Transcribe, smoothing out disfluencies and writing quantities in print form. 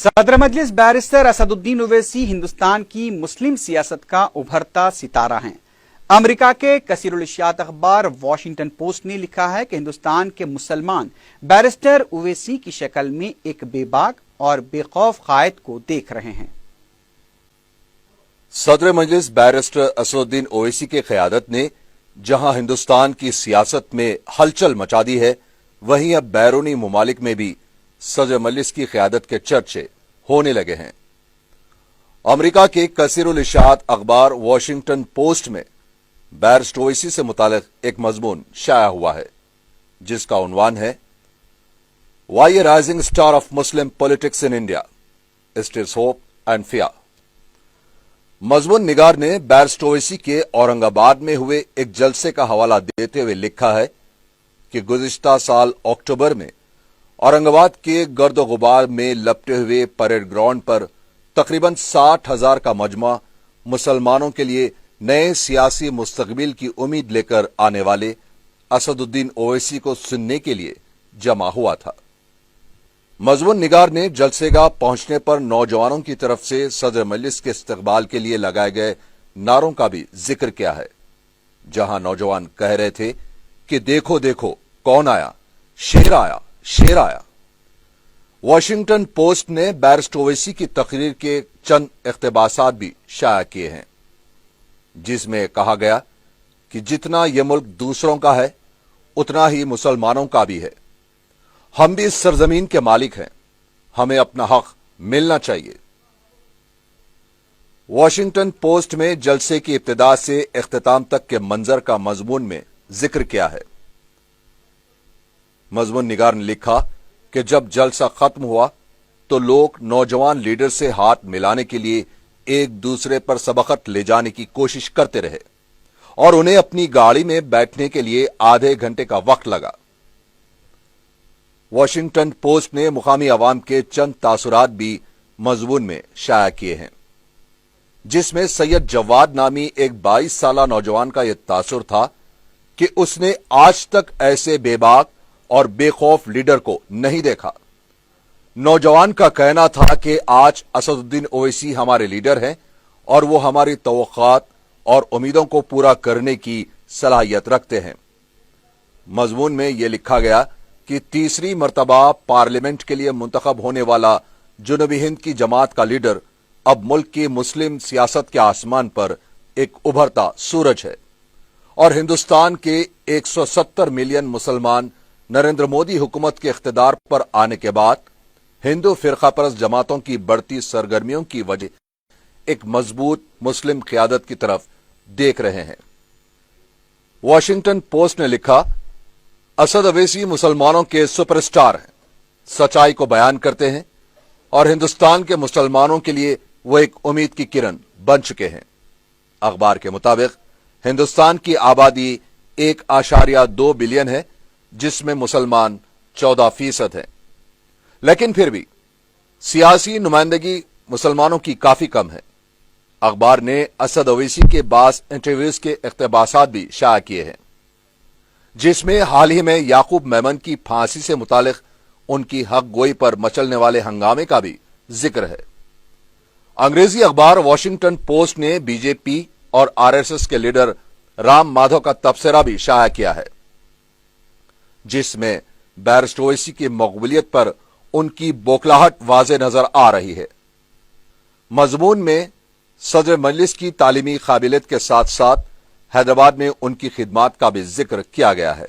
صدر مجلس بیرسٹر اسدالدین اویسی ہندوستان کی مسلم سیاست کا ابھرتا ستارہ ہیں۔ امریکہ کے کثیر الاشاعت اخبار واشنگٹن پوسٹ نے لکھا ہے کہ ہندوستان کے مسلمان بیرسٹر اویسی کی شکل میں ایک بے باک اور بے خوف قائد کو دیکھ رہے ہیں۔ صدر مجلس بیرسٹر اسدالدین اویسی کی قیادت نے جہاں ہندوستان کی سیاست میں ہلچل مچا دی ہے، وہیں اب بیرونی ممالک میں بھی صدر مجلس کی قیادت کے چرچے ہونے لگے ہیں۔ امریکہ کے کثیر الاشاعت اخبار واشنگٹن پوسٹ میں بیرسٹر اویسی سے متعلق ایک مضمون شائع ہوا ہے، جس کا عنوان ہے why a rising star of Muslim politics in India steals hope and fear. مضمون نگار نے بیرسٹر اویسی کے اورنگ آباد میں ہوئے ایک جلسے کا حوالہ دیتے ہوئے لکھا ہے کہ گزشتہ سال اکتوبر میں اورنگ آباد کے گرد و غبار میں لپٹے ہوئے پریڈ گراؤنڈ پر تقریباً 60,000 کا مجمع مسلمانوں کے لیے نئے سیاسی مستقبل کی امید لے کر آنے والے اسدالدین اویسی کو سننے کے لیے جمع ہوا تھا۔ مضمون نگار نے جلسے گاہ پہنچنے پر نوجوانوں کی طرف سے صدر مجلس کے استقبال کے لیے لگائے گئے نعروں کا بھی ذکر کیا ہے، جہاں نوجوان کہہ رہے تھے کہ دیکھو دیکھو کون آیا، شیر آیا، شیر آیا۔ واشنگٹن پوسٹ نے بیرسٹر اویسی کی تقریر کے چند اقتباسات بھی شائع کیے ہیں، جس میں کہا گیا کہ جتنا یہ ملک دوسروں کا ہے اتنا ہی مسلمانوں کا بھی ہے، ہم بھی اس سرزمین کے مالک ہیں، ہمیں اپنا حق ملنا چاہیے۔ واشنگٹن پوسٹ میں جلسے کی ابتدا سے اختتام تک کے منظر کا مضمون میں ذکر کیا ہے۔ مضمون نگار نے لکھا کہ جب جلسہ ختم ہوا تو لوگ نوجوان لیڈر سے ہاتھ ملانے کے لیے ایک دوسرے پر سبقت لے جانے کی کوشش کرتے رہے اور انہیں اپنی گاڑی میں بیٹھنے کے لیے آدھے گھنٹے کا وقت لگا۔ واشنگٹن پوسٹ نے مقامی عوام کے چند تاثرات بھی مضمون میں شائع کیے ہیں، جس میں سید جواد نامی ایک 22 سالہ نوجوان کا یہ تاثر تھا کہ اس نے آج تک ایسے بے باک اور بے خوف لیڈر کو نہیں دیکھا۔ نوجوان کا کہنا تھا کہ آج اسدالدین اویسی ہمارے لیڈر ہیں اور وہ ہماری توقعات اور امیدوں کو پورا کرنے کی صلاحیت رکھتے ہیں۔ مضمون میں یہ لکھا گیا کہ تیسری مرتبہ پارلیمنٹ کے لیے منتخب ہونے والا جنوبی ہند کی جماعت کا لیڈر اب ملک کی مسلم سیاست کے آسمان پر ایک ابھرتا سورج ہے، اور ہندوستان کے 170 ملین مسلمان نریندر مودی حکومت کے اقتدار پر آنے کے بعد ہندو فرقہ پرست جماعتوں کی بڑھتی سرگرمیوں کی وجہ ایک مضبوط مسلم قیادت کی طرف دیکھ رہے ہیں۔ واشنگٹن پوسٹ نے لکھا، اسد اویسی مسلمانوں کے سپر اسٹار ہیں، سچائی کو بیان کرتے ہیں اور ہندوستان کے مسلمانوں کے لیے وہ ایک امید کی کرن بن چکے ہیں۔ اخبار کے مطابق ہندوستان کی آبادی 1.2 بلین ہے، جس میں مسلمان 14% ہیں، لیکن پھر بھی سیاسی نمائندگی مسلمانوں کی کافی کم ہے۔ اخبار نے اسد اویسی کے بعض انٹرویوز کے اقتباسات بھی شائع کیے ہیں، جس میں حال ہی میں یعقوب میمن کی پھانسی سے متعلق ان کی حق گوئی پر مچلنے والے ہنگامے کا بھی ذکر ہے۔ انگریزی اخبار واشنگٹن پوسٹ نے بی جے پی اور RSS کے لیڈر رام مادھو کا تبصرہ بھی شائع کیا ہے، جس میں بیرسٹر اویسی کی مقبولیت پر ان کی بوکھلاہٹ واضح نظر آ رہی ہے۔ مضمون میں صدر مجلس کی تعلیمی قابلیت کے ساتھ ساتھ حیدرآباد میں ان کی خدمات کا بھی ذکر کیا گیا ہے۔